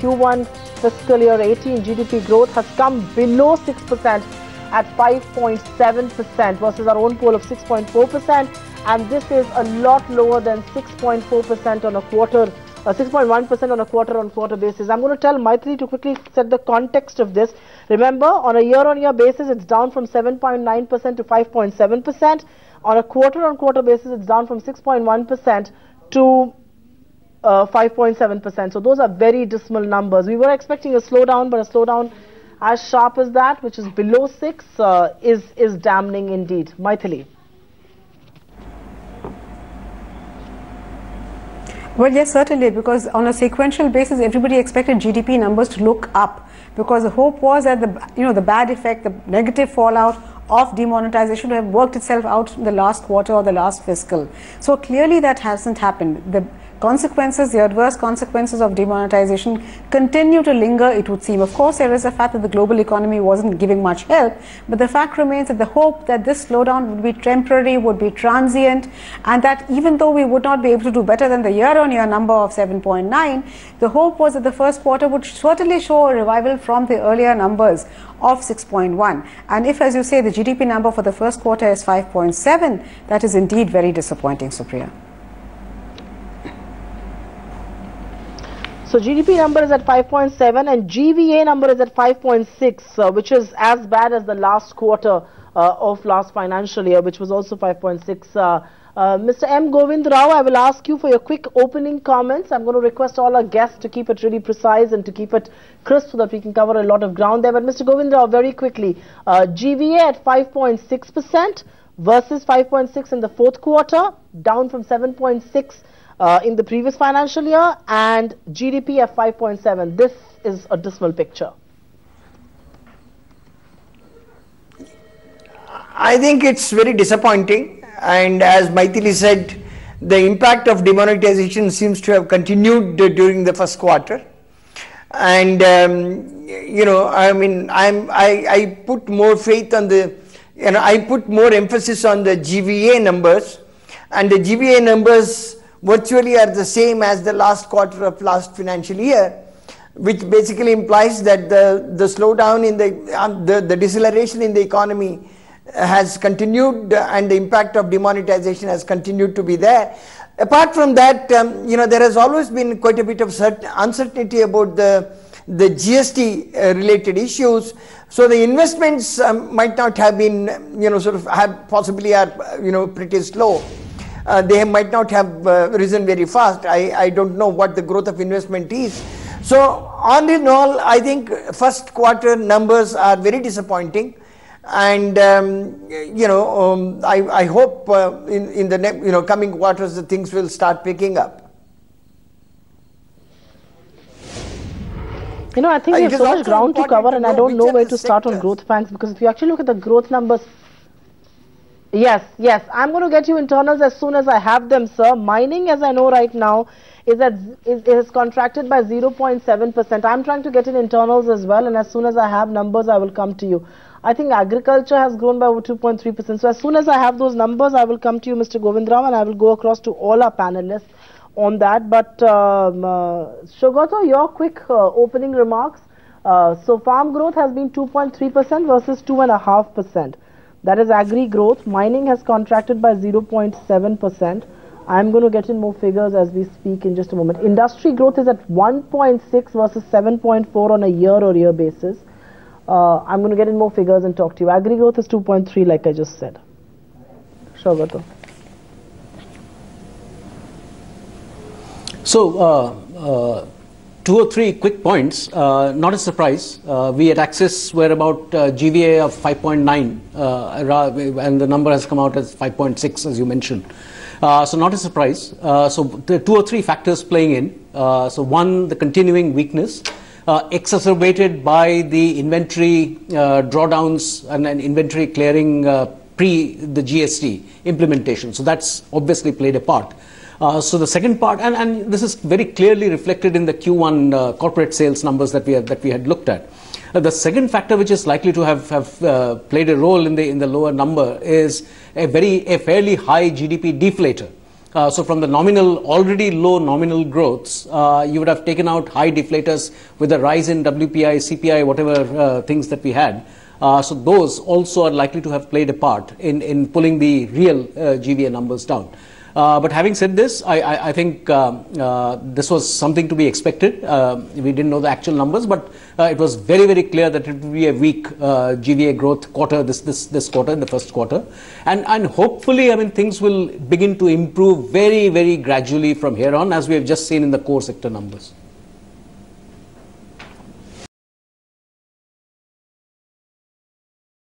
Q1 fiscal year 18 GDP growth has come below 6% at 5.7% versus our own poll of 6.4%, and this is a lot lower than 6.4% on a quarter, 6.1% on a quarter-on-quarter basis. I'm going to tell Maithili to quickly set the context of this. Remember, on a year-on-year basis, it's down from 7.9% to 5.7%. On a quarter-on-quarter basis, it's down from 6.1% to 5.7%. So those are very dismal numbers. We were expecting a slowdown, but a slowdown as sharp as that, which is below 6, is damning indeed. Maithili. Well, yes, certainly, because on a sequential basis, everybody expected GDP numbers to look up, because the hope was that the bad effect, the negative fallout of demonetization would have worked itself out in the last quarter or the last fiscal. So clearly that hasn't happened. The consequences, the adverse consequences of demonetization continue to linger, it would seem. Of course, there is a fact that the global economy wasn't giving much help, but the fact remains that the hope that this slowdown would be temporary, would be transient, and that even though we would not be able to do better than the year-on-year number of 7.9, the hope was that the first quarter would certainly show a revival from the earlier numbers of 6.1. And if, as you say, the GDP number for the first quarter is 5.7, that is indeed very disappointing, Supriya. So GDP number is at 5.7 and GVA number is at 5.6, which is as bad as the last quarter of last financial year, which was also 5.6. Mr. M. Govind Rao, I will ask you for your quick opening comments. I'm going to request all our guests to keep it really precise and to keep it crisp so that we can cover a lot of ground there. But Mr. Govind Rao, very quickly, GVA at 5.6% versus 5.6 in the fourth quarter, down from 7.6 in the previous financial year, and GDP at 5.7. This is a dismal picture. I think it's very disappointing, and as Maithili said, the impact of demonetization seems to have continued during the first quarter. And you know, I mean, I put more faith on the, I put more emphasis on the GVA numbers, and the GVA numbers virtually are the same as the last quarter of last financial year, which basically implies that the slowdown in the deceleration in the economy has continued, and the impact of demonetization has continued to be there. Apart from that, you know, there has always been quite a bit of uncertainty about the GST related issues. So the investments might not have been, you know, sort of have possibly are, you know, pretty slow. They might not have risen very fast. I don't know what the growth of investment is. So all in all, I think first quarter numbers are very disappointing, and you know, I hope in the next, you know, coming quarters the things will start picking up. You know, I think we have so much ground to cover, and I don't know where to start on growth banks, because if you actually look at the growth numbers. Yes, I'm going to get you internals as soon as I have them, sir. Mining, as I know right now, is contracted by 0.7%. I'm trying to get in internals as well, and as soon as I have numbers, I will come to you. I think agriculture has grown by over 2.3%. So as soon as I have those numbers, I will come to you, Mr. Govind Rao, and I will go across to all our panelists on that. But Shogato, your quick opening remarks. So farm growth has been 2.3% versus 2.5%. That is agri growth. Mining has contracted by 0.7%. I'm going to get in more figures as we speak in just a moment. Industry growth is at 1.6 versus 7.4 on a year-on-year basis. I'm going to get in more figures and talk to you. Agri growth is 2.3, like I just said. Shogato. So, 2 or 3 quick points. Not a surprise. We at Axis were about GVA of 5.9, and the number has come out as 5.6, as you mentioned. So not a surprise. So there are 2 or 3 factors playing in. So one, the continuing weakness, exacerbated by the inventory drawdowns and inventory clearing pre the GST implementation. So that's obviously played a part. So the second part, and this is very clearly reflected in the Q1 corporate sales numbers that we had looked at. The second factor which is likely to have played a role in the lower number is a fairly high GDP deflator, So from the nominal, already low nominal growths, you would have taken out high deflators with the rise in WPI, CPI, whatever things that we had. So those also are likely to have played a part in pulling the real GVA numbers down. But having said this, I think this was something to be expected. We didn't know the actual numbers, but it was very, very clear that it would be a weak GVA growth quarter this quarter, in the first quarter. And hopefully, I mean, things will begin to improve very, very gradually from here on, as we have just seen in the core sector numbers.